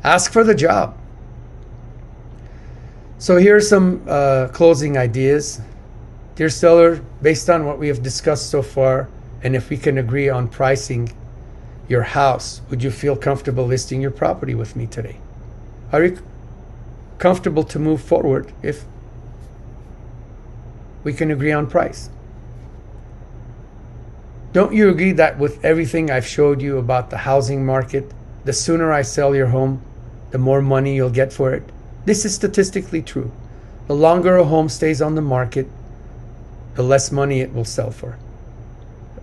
Ask for the job. So here are some closing ideas. Dear seller, based on what we have discussed so far, and if we can agree on pricing your house, would you feel comfortable listing your property with me today? Are you comfortable to move forward if we can agree on price? Don't you agree that with everything I've showed you about the housing market, the sooner I sell your home, the more money you'll get for it? This is statistically true. The longer a home stays on the market, the less money it will sell for.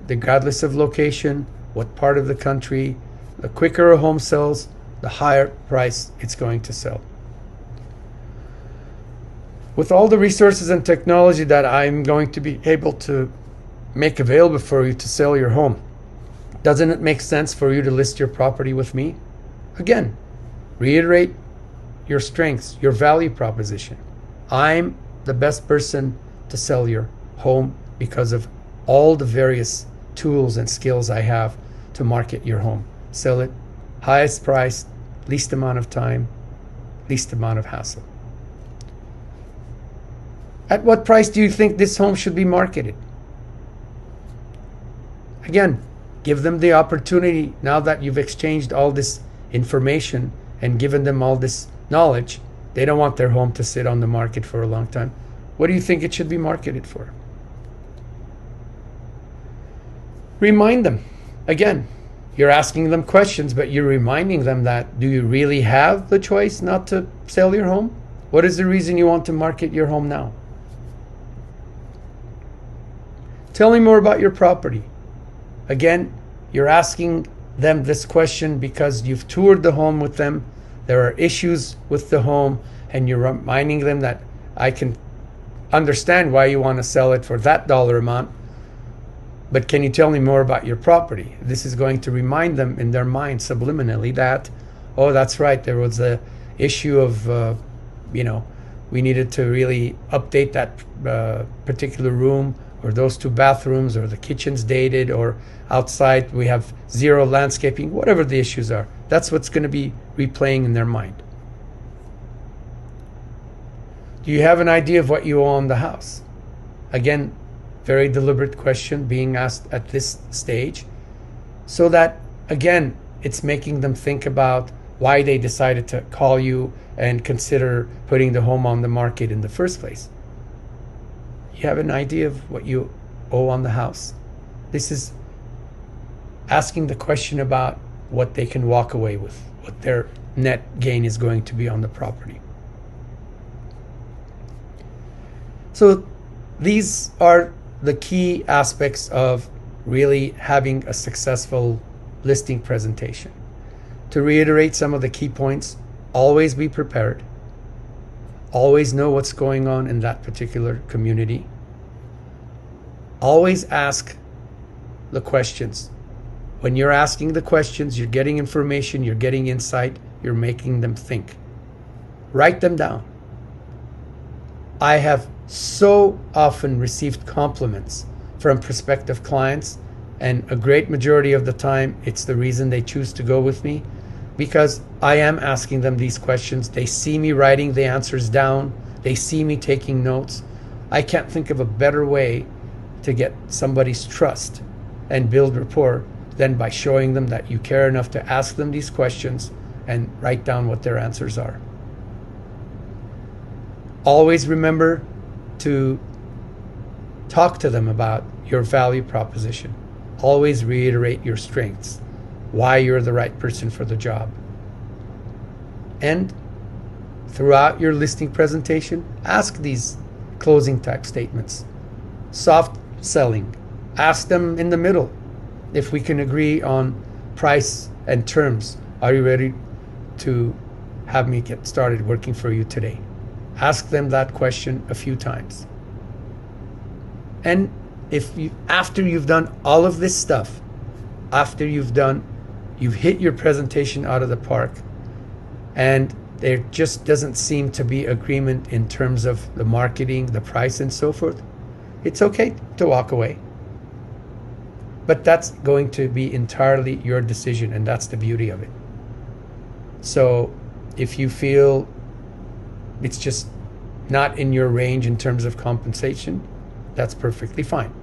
Regardless of location, what part of the country, the quicker a home sells, the higher price it's going to sell. With all the resources and technology that I'm going to be able to make available for you to sell your home, doesn't it make sense for you to list your property with me? Again, reiterate your strengths, your value proposition. I'm the best person to sell your home because of all the various tools and skills I have to market your home. Sell it highest price, least amount of time, least amount of hassle. At what price do you think this home should be marketed? Again, give them the opportunity, now that you've exchanged all this information and given them all this knowledge. They don't want their home to sit on the market for a long time. What do you think it should be marketed for? Remind them. Again, you're asking them questions, but you're reminding them that, do you really have the choice not to sell your home? What is the reason you want to market your home now? Tell me more about your property. Again, you're asking them this question because you've toured the home with them. There are issues with the home, and you're reminding them that I can understand why you want to sell it for that dollar amount, but can you tell me more about your property? This is going to remind them in their mind subliminally that, oh, that's right, there was a issue of, we needed to really update that particular room, or those two bathrooms, or the kitchen's dated, or outside we have zero landscaping, whatever the issues are. That's what's going to be replaying in their mind. Do you have an idea of what you owe on the house? Again, very deliberate question being asked at this stage, so that, again, it's making them think about why they decided to call you and consider putting the home on the market in the first place. You have an idea of what you owe on the house? This is asking the question about what they can walk away with, what their net gain is going to be on the property. So these are the key aspects of really having a successful listing presentation. To reiterate some of the key points, always be prepared. Always know what's going on in that particular community. Always ask the questions. When you're asking the questions, you're getting information, you're getting insight, you're making them think. Write them down. I have so often received compliments from prospective clients, and a great majority of the time it's the reason they choose to go with me, because I am asking them these questions. They see me writing the answers down. They see me taking notes. I can't think of a better way to get somebody's trust and build rapport than by showing them that you care enough to ask them these questions and write down what their answers are. Always remember to talk to them about your value proposition. Always reiterate your strengths, why you're the right person for the job. And throughout your listing presentation, ask these closing type statements. Soft selling, ask them in the middle. If we can agree on price and terms, are you ready to have me get started working for you today? Ask them that question a few times. And after you've done all of this stuff, after you've hit your presentation out of the park, and there just doesn't seem to be agreement in terms of the marketing, the price, and so forth, it's okay to walk away. But that's going to be entirely your decision, and that's the beauty of it. So If you feel it's just not in your range in terms of compensation, that's perfectly fine.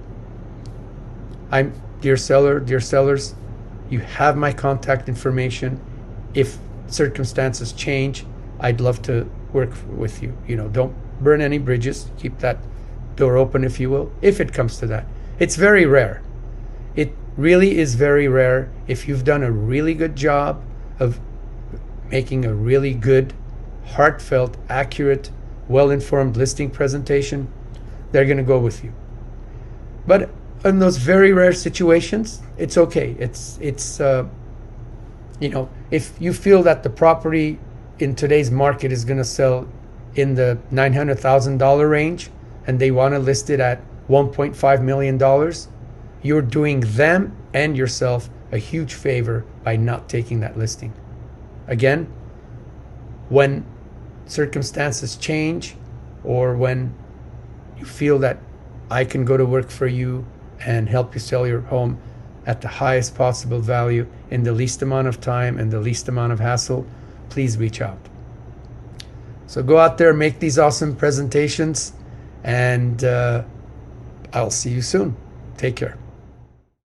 Dear seller, dear sellers, you have my contact information. If circumstances change, I'd love to work with you. Don't burn any bridges. Keep that door open, if you will, if it comes to that. It's very rare. It really is very rare. If you've done a really good job of making a really good, heartfelt, accurate, well-informed listing presentation, they're going to go with you. But in those very rare situations, it's okay. It's if you feel that the property in today's market is going to sell in the $900,000 range and they want to list it at $1.5 million, you're doing them and yourself a huge favor by not taking that listing. Again, when circumstances change, or when you feel that I can go to work for you and help you sell your home at the highest possible value in the least amount of time and the least amount of hassle, please reach out. So go out there, make these awesome presentations, and I'll see you soon. Take care.